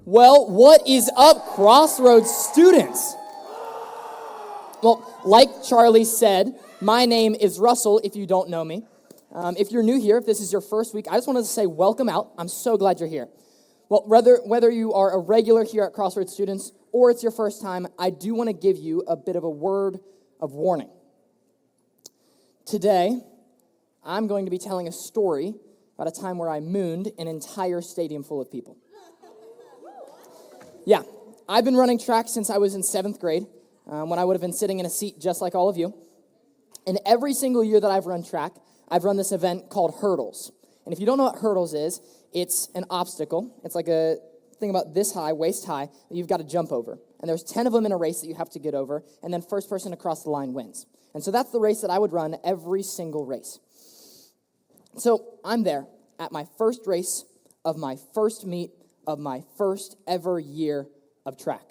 Well, what is up, Crossroads students? Well, like Charlie said, my name is Russell, if you don't know me. If you're new here, if this is your first week, I just wanted to say welcome out. I'm so glad you're here. Well, whether you are a regular here at Crossroads students or it's your first time, I do want to give you a bit of a word of warning. Today, I'm going to be telling a story about a time where I mooned an entire stadium full of people. Yeah, I've been running track since I was in 7th grade, when I would have been sitting in a seat just like all of you. And every single year that I've run track, I've run this event called hurdles. And if you don't know what hurdles is, it's an obstacle. It's like a thing about this high, waist high, that you've got to jump over. And there's 10 of them in a race that you have to get over, and then first person across the line wins. And so that's the race that I would run every single race. So I'm there at my first race of my first meet of my first ever year of track.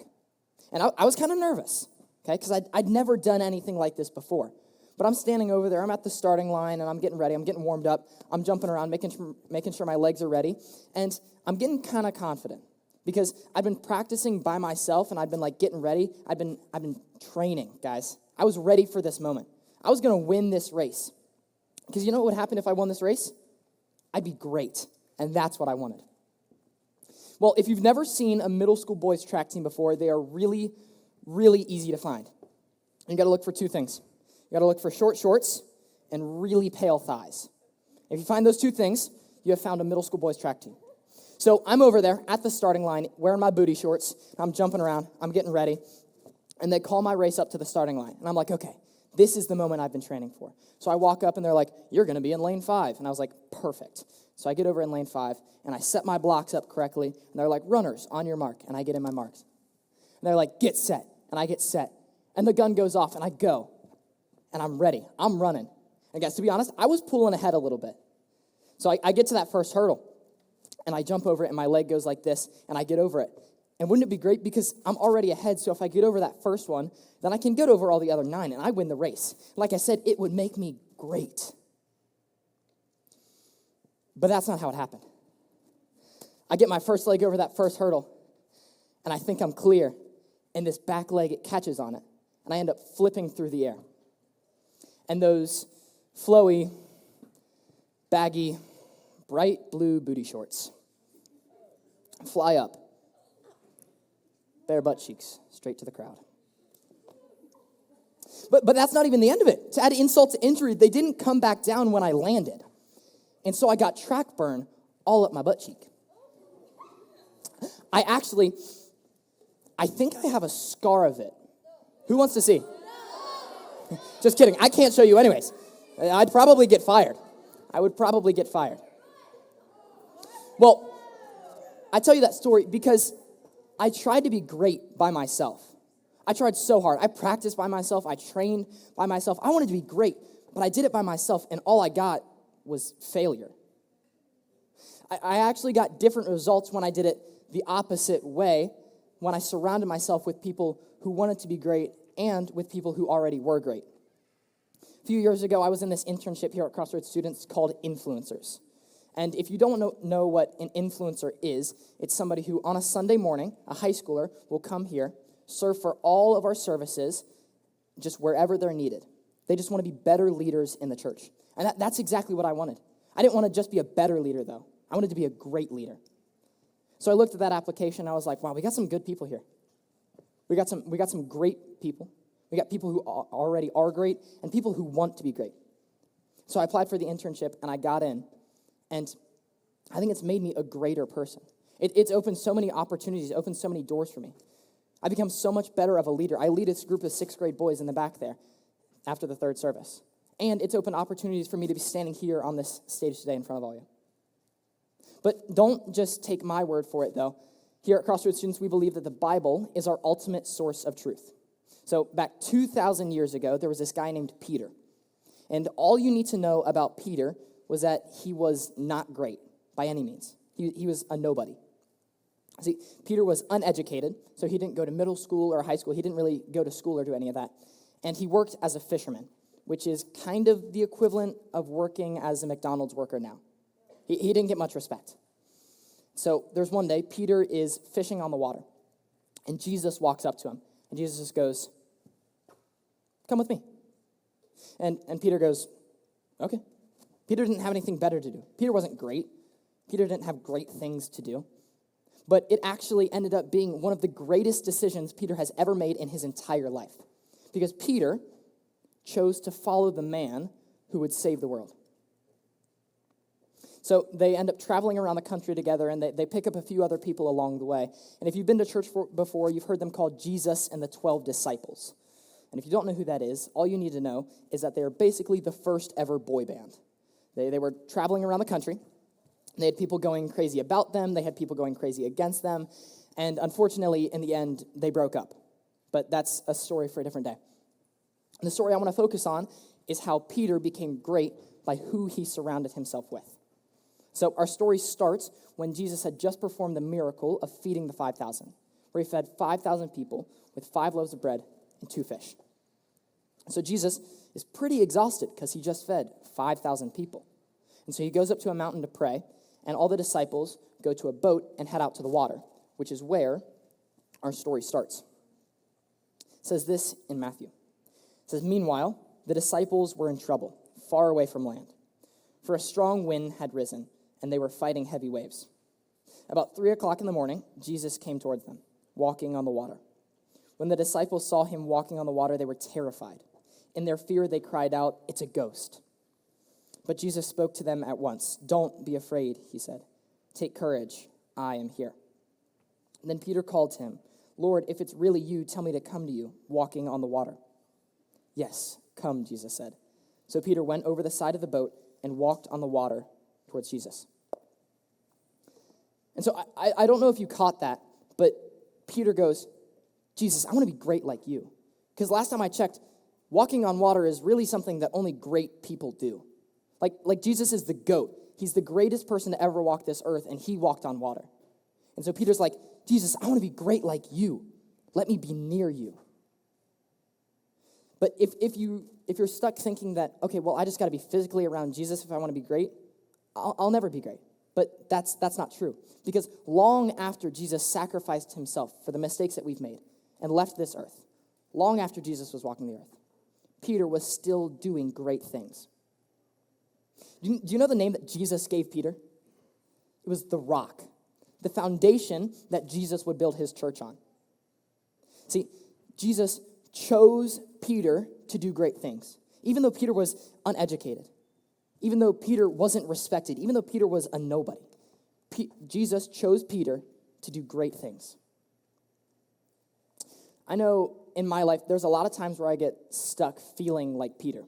And I was kind of nervous, okay, because I'd never done anything like this before. But I'm standing over there, I'm at the starting line, and I'm getting ready, I'm getting warmed up, I'm jumping around, making sure my legs are ready, and I'm getting kind of confident, because I've been practicing by myself, and I've been, getting ready. I've been training, guys. I was ready for this moment. I was going to win this race, because you know what would happen if I won this race? I'd be great, and that's what I wanted. Well, if you've never seen a middle school boys track team before, they are really, really easy to find. You got to look for two things. You got to look for short shorts and really pale thighs. If you find those two things, you have found a middle school boys track team. So I'm over there at the starting line wearing my booty shorts. I'm jumping around. I'm getting ready. And they call my race up to the starting line. And I'm like, okay, this is the moment I've been training for. So I walk up and they're like, you're going to be in lane 5. And I was like, perfect. So I get over in lane 5 and I set my blocks up correctly. And they're like, runners, on your mark. And I get in my marks. And they're like, get set. And I get set. And the gun goes off and I go. And I'm ready. I'm running. And guys, to be honest, I was pulling ahead a little bit. So I get to that first hurdle, and I jump over it, and my leg goes like this, and I get over it. And wouldn't it be great? Because I'm already ahead, so if I get over that first one, then I can get over all the other 9, and I win the race. Like I said, it would make me great. But that's not how it happened. I get my first leg over that first hurdle, and I think I'm clear, and this back leg, it catches on it, and I end up flipping through the air. And those flowy, baggy, bright blue booty shorts fly up, bare butt cheeks, straight to the crowd. But that's not even the end of it. To add insult to injury, they didn't come back down when I landed. And so I got track burn all up my butt cheek. I think I have a scar of it. Who wants to see? Just kidding. I can't show you anyways. I'd probably get fired. I would probably get fired. Well, I tell you that story because I tried to be great by myself. I tried so hard. I practiced by myself. I trained by myself. I wanted to be great, but I did it by myself, and all I got was failure. I actually got different results when I did it the opposite way, when I surrounded myself with people who wanted to be great and with people who already were great. A few years ago, I was in this internship here at Crossroads Students called Influencers. And if you don't know what an influencer is, it's somebody who on a Sunday morning, a high schooler, will come here, serve for all of our services, just wherever they're needed. They just want to be better leaders in the church. And that's exactly what I wanted. I didn't want to just be a better leader, though. I wanted to be a great leader. So I looked at that application, and I was like, wow, we got some good people here. We got some great people. We got people who already are great and people who want to be great. So I applied for the internship, and I got in. And I think it's made me a greater person. It's opened so many opportunities, opened so many doors for me. I've become so much better of a leader. I lead this group of 6th grade boys in the back there after the 3rd service. And it's opened opportunities for me to be standing here on this stage today in front of all you. But don't just take my word for it, though. Here at Crossroads Students, we believe that the Bible is our ultimate source of truth. So back 2,000 years ago, there was this guy named Peter. And all you need to know about Peter was that he was not great by any means. He was a nobody. See, Peter was uneducated, so he didn't go to middle school or high school. He didn't really go to school or do any of that. And he worked as a fisherman, which is kind of the equivalent of working as a McDonald's worker now. He didn't get much respect. So there's one day, Peter is fishing on the water, and Jesus walks up to him, and Jesus just goes, come with me. And Peter goes, okay. Peter didn't have anything better to do. Peter wasn't great. Peter didn't have great things to do. But it actually ended up being one of the greatest decisions Peter has ever made in his entire life. Because Peter chose to follow the man who would save the world. So they end up traveling around the country together, and they pick up a few other people along the way. And if you've been to church before, you've heard them called Jesus and the 12 disciples. And if you don't know who that is, all you need to know is that they are basically the first ever boy band. They were traveling around the country. They had people going crazy about them. They had people going crazy against them. And unfortunately, in the end, they broke up. But that's a story for a different day. And the story I want to focus on is how Peter became great by who he surrounded himself with. So our story starts when Jesus had just performed the miracle of feeding the 5,000, where he fed 5,000 people with 5 loaves of bread and 2 fish. So Jesus is pretty exhausted because he just fed 5,000 people. And so he goes up to a mountain to pray, and all the disciples go to a boat and head out to the water, which is where our story starts. It says this in Matthew. It says, meanwhile, the disciples were in trouble, far away from land, for a strong wind had risen, and they were fighting heavy waves. About 3 o'clock in the morning, Jesus came towards them, walking on the water. When the disciples saw him walking on the water, they were terrified. In their fear, they cried out, "It's a ghost." But Jesus spoke to them at once. "Don't be afraid," he said. "Take courage, I am here." And then Peter called to him, "Lord, if it's really you, tell me to come to you, walking on the water." "Yes, come," Jesus said. So Peter went over the side of the boat and walked on the water towards Jesus. And so I don't know if you caught that, but Peter goes, "Jesus, I want to be great like you." Because last time I checked, walking on water is really something that only great people do. Like Jesus is the GOAT. He's the greatest person to ever walk this earth, and he walked on water. And so Peter's like, "Jesus, I want to be great like you. Let me be near you." But if you're stuck thinking that, okay, well, I just got to be physically around Jesus if I want to be great, I'll never be great. But that's not true. Because long after Jesus sacrificed himself for the mistakes that we've made and left this earth, long after Jesus was walking the earth, Peter was still doing great things. Do you know the name that Jesus gave Peter? It was the rock, the foundation that Jesus would build his church on. See, Jesus chose Peter to do great things, even though Peter was uneducated, even though Peter wasn't respected, even though Peter was a nobody. Jesus chose Peter to do great things. I know in my life, there's a lot of times where I get stuck feeling like Peter.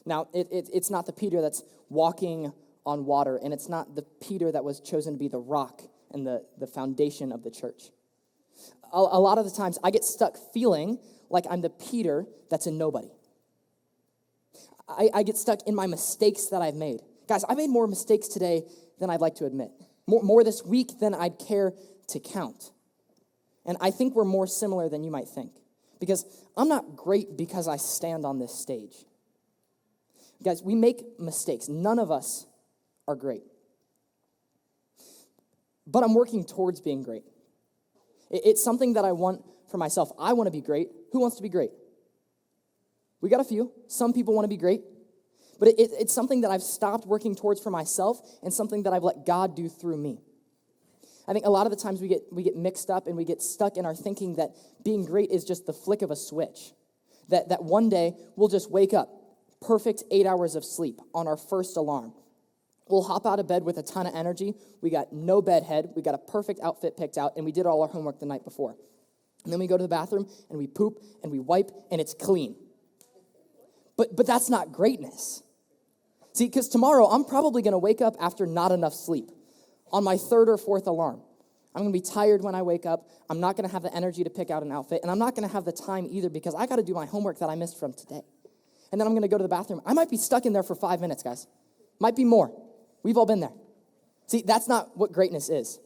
Now, it's not the Peter that's walking on water, and it's not the Peter that was chosen to be the rock and the foundation of the church. A lot of the times, I get stuck feeling like I'm the Peter that's a nobody. I get stuck in my mistakes that I've made. Guys, I made more mistakes today than I'd like to admit. More this week than I'd care to count. And I think we're more similar than you might think. Because I'm not great because I stand on this stage. Guys, we make mistakes. None of us are great. But I'm working towards being great. It's something that I want for myself. I want to be great. Who wants to be great? We got a few. Some people want to be great. But it's something that I've stopped working towards for myself and something that I've let God do through me. I think a lot of the times we get mixed up and we get stuck in our thinking that being great is just the flick of a switch. That one day we'll just wake up, perfect 8 hours of sleep on our first alarm. We'll hop out of bed with a ton of energy. We got no bedhead. We got a perfect outfit picked out, and we did all our homework the night before. And then we go to the bathroom, and we poop, and we wipe, and it's clean. But that's not greatness. See, because tomorrow I'm probably going to wake up after not enough sleep on my 3rd or 4th alarm. I'm going to be tired when I wake up. I'm not going to have the energy to pick out an outfit, and I'm not going to have the time either because I got to do my homework that I missed from today. And then I'm going to go to the bathroom. I might be stuck in there for 5 minutes, guys. Might be more. We've all been there. See, that's not what greatness is.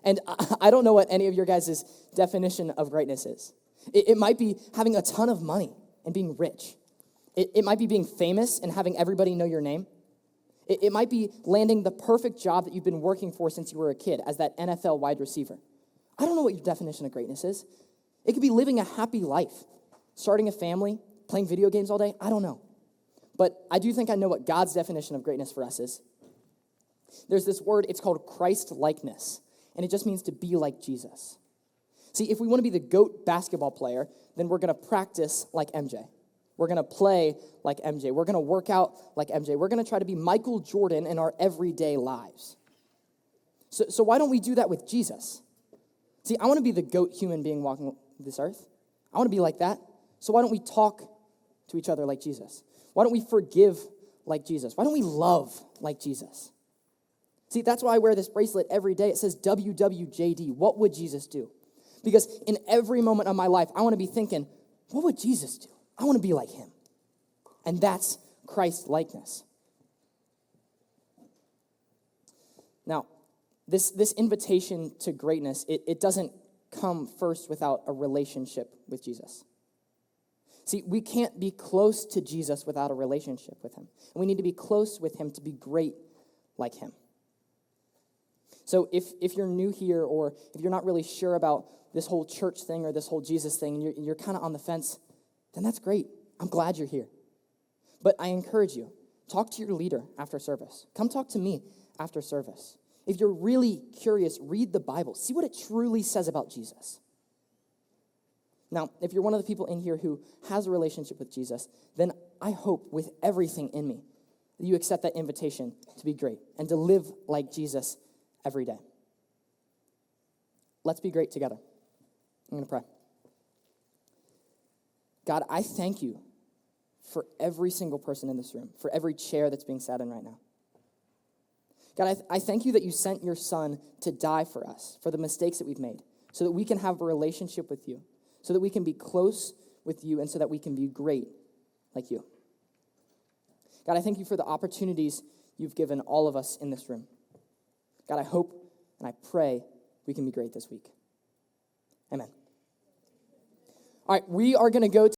And I don't know what any of your guys' definition of greatness is. It might be having a ton of money and being rich. It might be being famous and having everybody know your name. It might be landing the perfect job that you've been working for since you were a kid as that NFL wide receiver. I don't know what your definition of greatness is. It could be living a happy life, starting a family, playing video games all day. I don't know. But I do think I know what God's definition of greatness for us is. There's this word, it's called Christ-likeness, and it just means to be like Jesus. See, if we want to be the GOAT basketball player, then we're going to practice like MJ. We're going to play like MJ. We're going to work out like MJ. We're going to try to be Michael Jordan in our everyday lives. So why don't we do that with Jesus? See, I want to be the GOAT human being walking this earth. I want to be like that. So why don't we talk to each other like Jesus? Why don't we forgive like Jesus? Why don't we love like Jesus? See, that's why I wear this bracelet every day. It says WWJD. What would Jesus do? Because in every moment of my life, I want to be thinking, what would Jesus do? I want to be like him. And that's Christ-likeness. Now, this invitation to greatness, it doesn't come first without a relationship with Jesus. See, we can't be close to Jesus without a relationship with him. And we need to be close with him to be great like him. So if you're new here, or if you're not really sure about this whole church thing or this whole Jesus thing, and you're kind of on the fence, then that's great. I'm glad you're here. But I encourage you, talk to your leader after service. Come talk to me after service. If you're really curious, read the Bible. See what it truly says about Jesus. Now, if you're one of the people in here who has a relationship with Jesus, then I hope with everything in me that you accept that invitation to be great and to live like Jesus every day. Let's be great together. I'm going to pray. God, I thank you for every single person in this room, for every chair that's being sat in right now. God, I thank you that you sent your son to die for us, for the mistakes that we've made, so that we can have a relationship with you, so that we can be close with you, and so that we can be great like you. God, I thank you for the opportunities you've given all of us in this room. God, I hope and I pray we can be great this week. Amen. All right, we are going to go to